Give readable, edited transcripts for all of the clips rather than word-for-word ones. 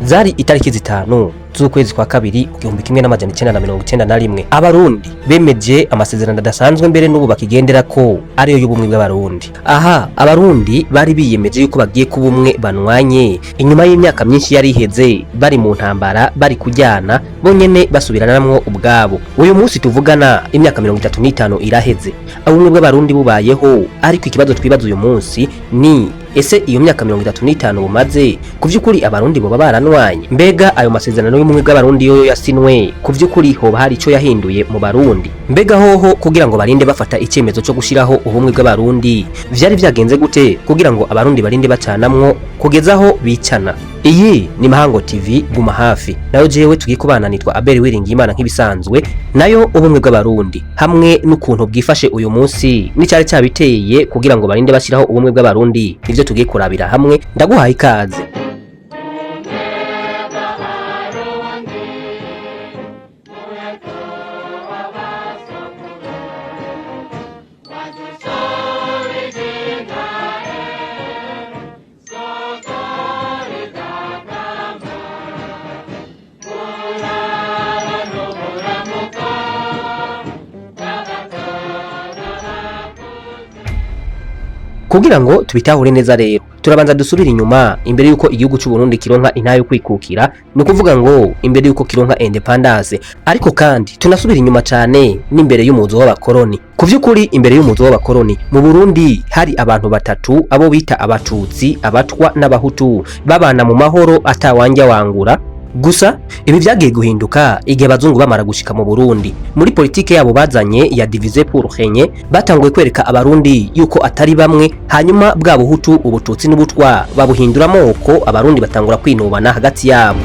zari itariki zitanu z'ukwezi kwa kabiri 1991 abarundi bemeje amasezerano adasanzwe mbere n'ubu bakigendera ko ariyo y'ubumwe bw'abarundi. Aha abarundi bari biyemeje yuko bagiye kuba umwe banwanye inyuma y'imyaka myinshi yari iheze bari mu ntambara bari kujyana bonyene basubiranamwo ubwabo. Uyu munsi tuvugana imyaka 35 iraheze ubumwe bw'abarundi bubayeho, ariko ikibazo twibaza uyu munsi ni ese iyo myaka 35 bumaze kuvyukuri abarundi boba baranwanye? Mbega ayo masezerano y'ubumwe bw'abarundi yo yasinwe kuvyukuri hoba hari ico yahinduye mu barundi? Mbega hoho kugira ngo barinde bafata icyemezo cyo gushiraho ubumwe bw'abarundi vyari vyagenze gute kugira ngo abarundi barinde bacanamwo kugezaho bicana? Iyi ni Mahango TV, guma hafi. Nayo jewe tugiye kubana nitwa Abel Wiringiyimana nk'ibisanzwe, nayo ubumwe bw'abarundi hamwe n'ukuntu bwifashe uyu munsi n'icyari cyabiteye kugira ngo barinde bashiraho ubumwe bw'abarundi ivyo tugiye kurabira hamwe. Ndaguhaye ikaze. Kugira ngo tubitahure neza rero turabanza dusubira inyuma imbere yuko igihugu cy'u Burundi kironka intayo kwikukira, no kuvuga ngo imbere yuko kironka independence, ariko kandi tunasubira inyuma cyane n'imbere y'umuzo w'abakoroni. Kuvyukuri imbere y'umuzo w'abakoroni mu Burundi hari abantu batatu abo bita abatutsi, abatwa n'abahutu babana mu mahoro atawanja wangura. Gusa ibi vyagiye guhinduka igihe abazungu bamara gushika mu Burundi. Muri politike yabo bazanye ya diviser pour régner, batanguye kwereka abarundi yuko atari bamwe, hanyuma bwa buhutu, ubututsi n'ubutwa babuhindura amoko, abarundi batangura kwinubana hagati yabo.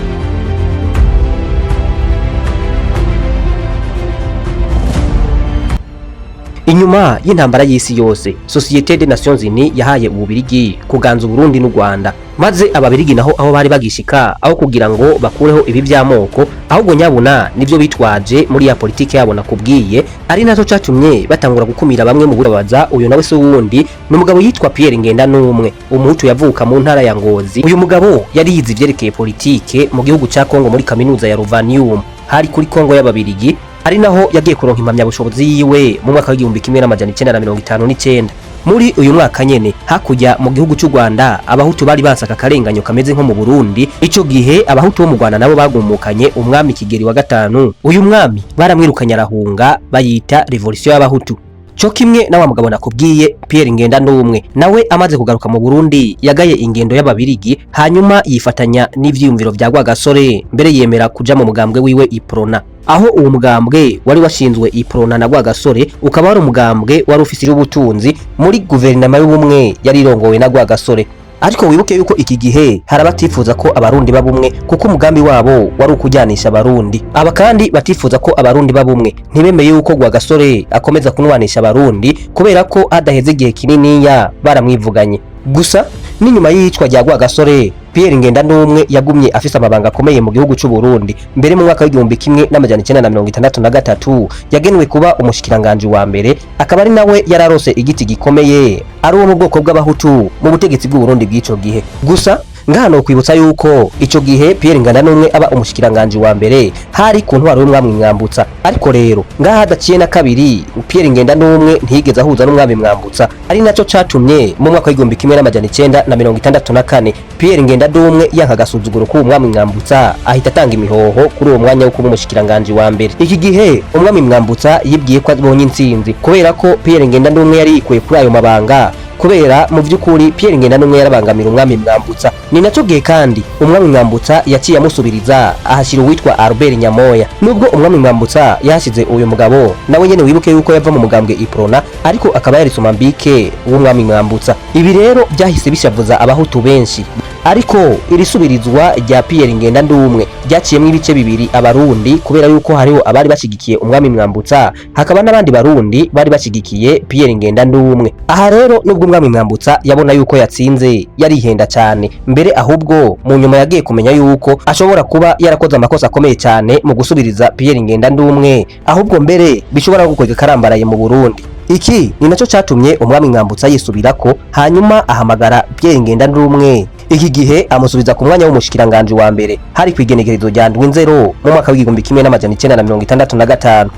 Inyuma y'intambara y'isi yose, Société des Nations Unies yahaye Ububirigi kuganza Burundi n'u Rwanda, maze ababirigi naho aho bari bagishika aho kugira ngo bakureho ibi by'amoko, ahubwo nyabuna nivyo bitwaje muri ya politike yabo nakubwiye, ari nazo catumye batangura gukumira bamwe mu burabaza. Uyu nawe se wundi n'umugabo yitwa Pierre Ngendanumwe, umuhutu yavuka mu ntara ya Ngozi. Uyu mugabo yari yize ivyerekeye politike mu gihugu ca Kongo muri kaminuza ya Rovanium hari kuri Kongo y'ababirigi, ari naho yagiye kuronka impamyabushobozi yiwe mu mwaka w'1959. Muri uyu mwaka nyene hakurya mu gihugu cy'u Rwanda abahutu bari bansaka karenganyo kameze nko mu Burundi. Ico gihe abahutu bo mu Rwanda nabo bagumukanye umwami Kigeli wa gatanu. Uyu mwami baramwirukanye arahunga, bayita revolution y'abahutu. Cyo kimwe na wa mugabo nakubwiye Pierre Ngendanumwe, nawe amaze kugaruka mu Burundi yagaye ingendo y'ababirigi, hanyuma yifatanya n'ivyiyumviro vya Rwagasore, mbere yemera kuja mu mugambwe wiwe Iprona. Aho uwo mugambwe wari washinzwe Iprona na Rwagasore ukaba wari umugambwe wari ufise ubutunzi muri guverinoma y'ubumwe yari irongowe na Rwagasore. Ariko wibuke yuko iki gihe hari abatifuza ko abarundi babumwe, kuko umugambi wabo wari ukujyanisha abarundi. Aba kandi batifuza ko abarundi babumwe, ntibemeye yuko Rwagasore akomeza kunwanisha abarundi kubera ko adaheze igihe kininiya baramwivuganye. Gusa n'inyuma y'icwa rya Rwagasore, Pierre Ngendanumwe yagumye afise amabanga akomeye mu gihugu cy'u Burundi. Mbere mu mwaka w'1963 yagenwe kuba umushikiranganje wa mbere, akaba ari nawe yararose igiti gikomeye ari uwo mu bwoko bw'abahutu mu butegetsi bw'u Burundi bw'ico gihe. Gusa ngahano kwibutsa yuko ico gihe Pierre Ngendanumwe aba umushikiranganje wa mbere hari ku ntwaro y'umwami Mwambutsa, ariko rero ngaha daciye na kabiri Pierre Ngendanumwe ntiyigeze ahuza n'umwami Mwambutsa, ari naco catumye mu mwaka w'1964 Pierre Ngendanumwe yanka gasuzuguro ku umwami Mwambutsa ahita atanga imihoho kuri uwo mwanya wo kuba umushikiranganje wa mbere. Iki gihe umwami Mwambutsa yibwiye ko azibonye intsinzi kubera ko Pierre Ngendanumwe yari yikuye kuri ayo mabanga, kubera mu vy'ukuri Pierre Ngendanumwe yarabangamira umwami Mwambutsa. Ni naco gihe kandi umwami Mwambutsa yaciye amusubiriza ahashira uwitwa Albert Nyamoya. Nubwo umwami Mwambutsa yahashize uyu mugabo, nawe nyene wibuke yuko yava mu mugambwe Iprona, ariko akaba yari Somambike w'umwami Mwambutsa. Ibi rero byahise bishavuza abahutu benshi, ariko irisubirizwa rya Pierre Ngendanumwe ryaciyemwe ibice bibiri abarundi, kubera yuko hariho abari bashigikiye umwami Mwambutsa, hakaba n'abandi barundi bari bashigikiye Pierre Ngendanumwe. Aha rero nubwo umwami Mwambutsa yabona yuko yatsinze, yarihenda cyane, mbere ahubwo mu nyuma yagiye kumenya yuko ashobora kuba yarakoze amakosa akomeye cyane mu gusubiriza Pierre Ngendanumwe, ahubwo mbere bishobora gukwega karambaraye mu Burundi. Iki ni naco catumye umwami Mwambutsa yisubirako, hanyuma ahamagara Pierre Ngendanumwe iki gihe amusubiza ku mwanya w'umushikiranganje wa mbere hari kwigenekerezo rya ndwi nzero mu mwaka w'igihumbi kimwe n'amajana 1965.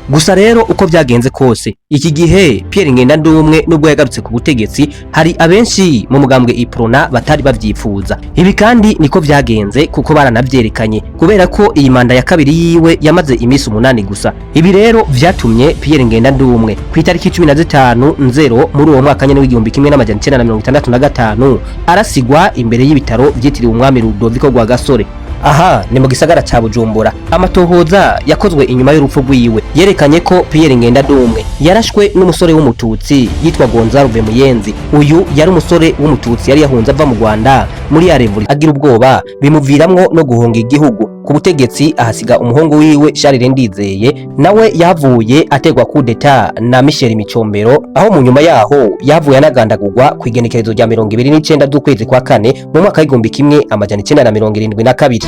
Gusa rero uko byagenze kose iki gihe Pierre Ngendandumwe nubwo yagarutse ku butegetsi hari abenshi mu mugambwe Iprona batari bavyifuza. Ibi kandi niko byagenze kuko baranavyerekanye kubera ko iyi manda ya kabiri yiwe yamaze imisi 8 gusa. Ibi rero vyatumye Pierre Ngendandumwe ku itariki 15 nzero muri uwo mwaka nyene w'igihumbi kimwe n'amajana 1965 arasigwa imbere y'ibitaro vyitiriwe umwami Rudoviko rwa Gasore. Aha ni mu gisagara ca Bujumbura. Amatohoza yakozwe inyuma y'urupfu rwiwe yerekanye ko Pierre Ngendandumwe yarashwe n'umusore w'umututsi yitwa Gonzalo Muyenzi. Uyu yari umusore w'umututsi yari yahunze ava mu Rwanda muri ya revolution agira ubwoba bimuviramwo no guhunga igihugu. Ku butegetsi ahasiga umuhungu wiwe Charles Ndizeye nawe yavuye ategwa coup d'etat na Michel Micombero, aho mu nyuma yaho yavuye anagandagurwa ku igenekerezo rya 29 z'ukwezi kwa kane mu mwaka w'igihumbi kimwe amajana 1972.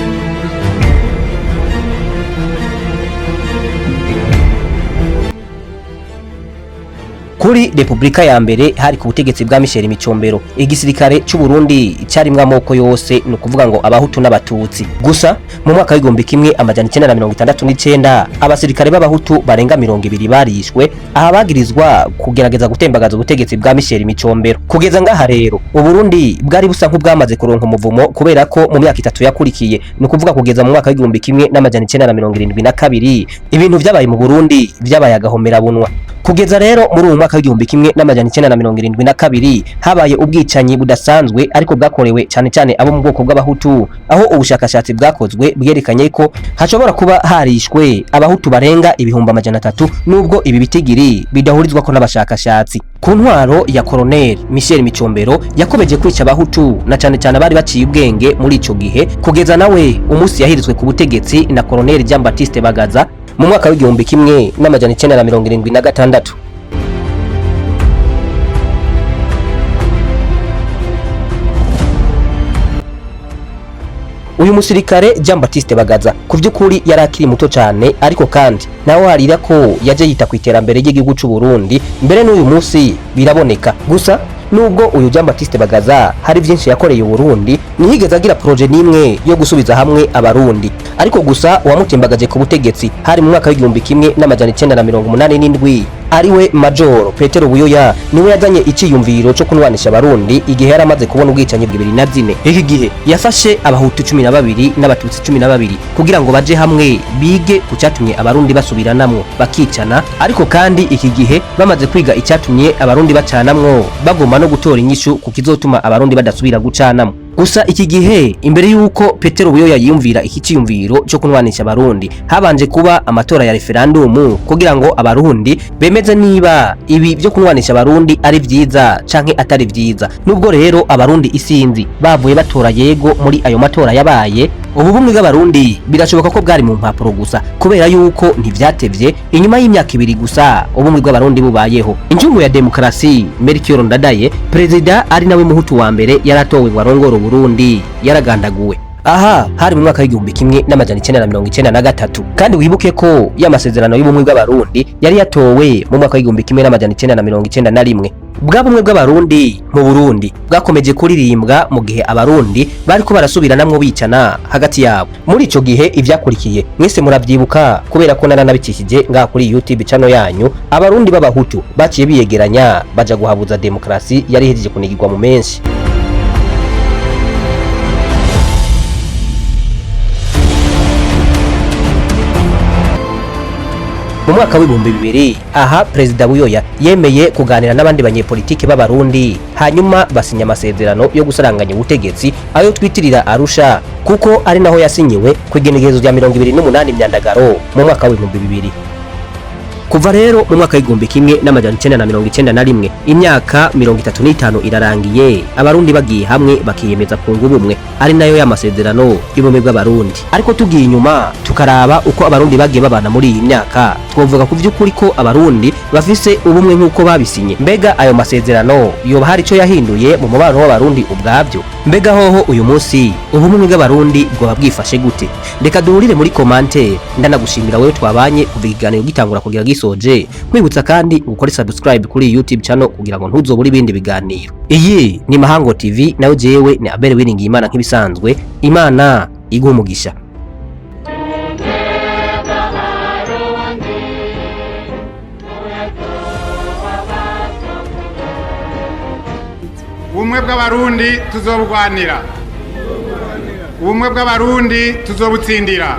Kuri Republika ya mbere hari ku butegetsi bwa Michel Micombero igisirikare cy'u Burundi cyarimwe amoko yose no kuvuga ngo abahutu n'abatutsi. Gusa mu mwaka w'igihumbi kimwe amajana 1969 abasirikare b'abahutu barenga 200 barishwe aha bagirizwa kugerageza gutembagaza ubutegetsi bwa Michel Micombero. Kugeza ngaha rero u Burundi bwari busa nk'ubwamaze kuronka umuvumo kubera ko mu myaka 3 yakurikiye no kuvuga kugeza mu mwaka w'igihumbi kimwe n'amajana 1972 ibintu vyabaye mu Burundi vyabaye agahomera bunwa. Kugeza rero muri uwo mwaka w'igihumbi kimwe n'amajana 1972 habaye ubwicanyi budasanzwe ariko bwakorewe cyane cyane abo mu bwoko bw'abahutu, aho ubushakashatsi bwakozwe bwerekanye ko hashobora kuba harishwe abahutu barenga ibihumbi 300 nubwo ibi bitigiri bidahurizwa ko n'abashakashatsi. Ku ntwaro ya Colonel Michel Micombero yakomeje kwica abahutu na cyane cyane abari baciye ubwenge muri ico gihe kugeza nawe umunsi yahirizwe ku butegetsi na Colonel Jean Baptiste Bagaza mu mwaka w'igihumbi kimwe n'amajana 1976. Uyu musirikare Jean Baptiste Bagaza ku by'ukuri yari akiri muto cyane ariko kandi nawe harira ko yaje yita ku iterambere ry'igihugu cy'u Burundi mbere n'uyu munsi biraboneka. Gusa nubwo uyu Jean Baptiste Bagaza hari byinshi yakoreye u Burundi ntiyigeze agira projet nimwe yo gusubiza hamwe abarundi, ariko gusa uwamutembagaje ku butegetsi hari mu mwaka w'igihumbi kimwe n'amajana 1987 ariwe Major Petero Buyoya niwe yazanye iciyumviro cyo kunwanisha abarundi igihe yaramaze kubona ubwicanyi bw'ibiri na zine. Iki gihe yafashe abahutu 12 n'abatutsi 12 kugira ngo baje hamwe bige ku cyatumye abarundi basubiranamwo bakicana, ariko kandi iki gihe bamaze kwiga icyatumye abarundi bacanamwo bagoma no gutora inyishu ku kizotuma abarundi badasubira gucanamwo. Gusa iki gihe imbere yuko Petero Buyoya yiyumvira iki ciyumviro cyo kunwanisha abarundi habanje kuba amatora ya referendum kugira ngo abarundi bemeze niba ibi byo kunwanisha abarundi ari vyiza canke atari vyiza. Nubwo rero abarundi isinzi bavuye batora yego muri ayo matora yabaye, ubu bumwe bw'abarundi birashoboka ko bwari mu mpapuro gusa kubera yuko ntivyatevye inyuma y'imyaka 2 gusa ubumwe bw'abarundi bubayeho. Injungu ya demokrasi Melchior Ndadaye president ari nawe muhutu wa mbere yaratowe ngo arongore Burundi yaragandaguwe. Aha hari mu mwaka w'igihumbi kimwe n'amajana 1993 kandi wibuke ko y'amasezerano y'ubumwe bw'abarundi yari yatowe mu mwaka w'igihumbi kimwe n'amajana 1991. Bwa bumwe bw'abarundi mu Burundi bwakomeje kuririmbwa mu gihe abarundi bariko barasubiranamwo bicana hagati yabo. Muri ico gihe ivyakurikiye mwese muravyibuka kubera ko naranabicishije ngaha kuri YouTube channel yanyu. Abarundi b'abahutu baciye biyegeranya baja guhabuza demokrasi yari hejeje kunigirwa mu menshi. Mu mwaka w'ibihumbi 2000 aha Perezida Buyoya yemeye kuganira n'abandi banyepolitike b'abarundi hanyuma basinya amasezerano yo gusaranganya ubutegetsi ayo twitirira Arusha, kuko ari naho yasinyiwe ku igenekerezo rya 28 Myandagaro mu mwaka w'ibihumbi 2000. Kuva rero mu mwaka w'igihumbi kimwe n'amajana 1991 imyaka 35 irarangiye abarundi bagiye hamwe bakiyemeza kunga ubumwe, ari nayo y'amasezerano y'ubumwe bw'abarundi. Ariko tugiye inyuma tukaraba uko abarundi bagiye babana muri iyi myaka, twovuga ku vy'ukuri ko abarundi bafise ubumwe nk'uko babisinye. Mbega ayo masezerano yoba hari ico yahinduye mu mubano w'abarundi ubwabyo? Mbega hoho uyu munsi ubumwe bw'abarundi bwoba bwifashe gute? Reka duhurire muri commentaire, ndanagushimira wewe twabanye kuva ikiganiro gitangura kugira gisoje, kwibutsa kandi gukora subscribe kuri YouTube channel kugira ngo ntuzobura ibindi biganiro. Iyi ni Mahango TV, nayo jewe ni Abel Uwiringiyimana nk'ibisanzwe. Imana iguhe umugisha. Ubumwe bw'abarundi tuzobugwanira, ubumwe bw'abarundi tuzobutsindira.